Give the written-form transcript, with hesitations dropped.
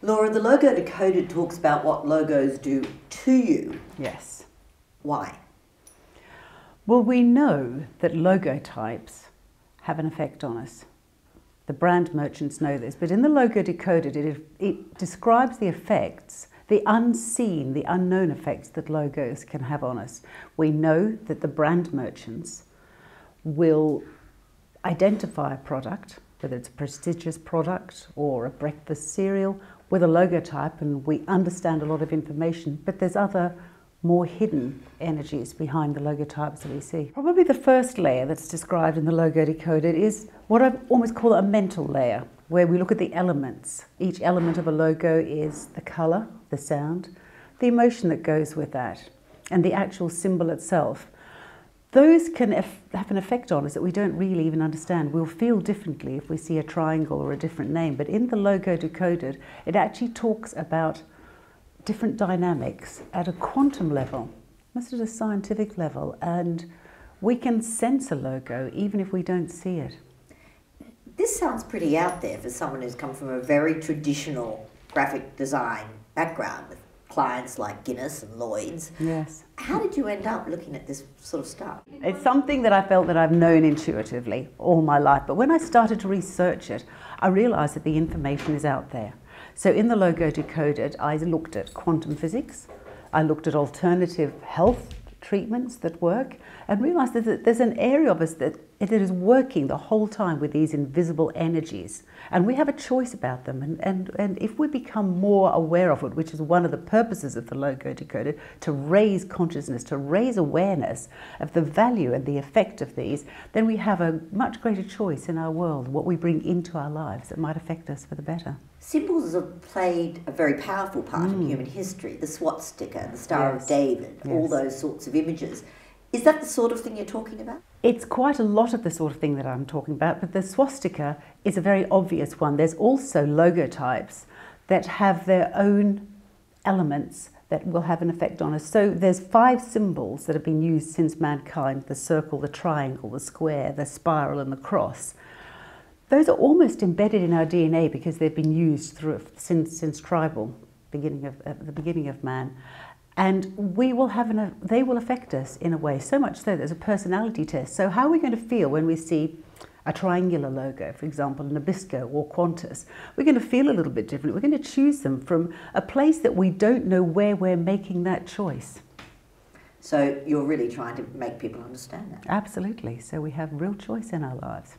Laura, the Logo Decoded talks about what logos do to you. Yes. Why? Well, we know that logo types have an effect on us. The brand merchants know this, but in the Logo Decoded, it describes the effects, the unseen, the unknown effects that logos can have on us. We know that the brand merchants will identify a product, whether it's a prestigious product or a breakfast cereal, with a logo type, and we understand a lot of information, but there's other more hidden energies behind the logo types that we see. Probably the first layer that's described in the Logo Decoded is what I almost call a mental layer, where we look at the elements. Each element of a logo is the colour, the sound, the emotion that goes with that, and the actual symbol itself. Those can have an effect on us that we don't really even understand. We'll feel differently if we see a triangle or a different name, but in the Logo Decoded, it actually talks about different dynamics at a quantum level, almost at a scientific level, and we can sense a logo even if we don't see it. This sounds pretty out there for someone who's come from a very traditional graphic design background with clients like Guinness and Lloyd's. Yes. How did you end up looking at this sort of stuff? It's something that I felt that I've known intuitively all my life, but when I started to research it, I realised that the information is out there. So in the Logo Decoded, I looked at quantum physics, I looked at alternative health treatments that work, and realised that there's an area of us that is working the whole time with these invisible energies, and we have a choice about them, and if we become more aware of it, which is one of the purposes of the Logo Decoded, to raise consciousness, to raise awareness of the value and the effect of these, then we have a much greater choice in our world, what we bring into our lives that might affect us for the better. Symbols have played a very powerful part in human history. The swastika, the Star of David, all those sorts of images. Is that the sort of thing you're talking about? It's quite a lot of the sort of thing that I'm talking about, but the swastika is a very obvious one. There's also logo types that have their own elements that will have an effect on us. So there's 5 symbols that have been used since mankind: the circle, the triangle, the square, the spiral and the cross. Those are almost embedded in our DNA because they've been used since tribal, the beginning of man. And they will affect us in a way, so much so there's a personality test. So how are we going to feel when we see a triangular logo, for example, Nabisco or Qantas? We're going to feel a little bit different. We're going to choose them from a place that we don't know where we're making that choice. So you're really trying to make people understand that? Absolutely. So we have real choice in our lives.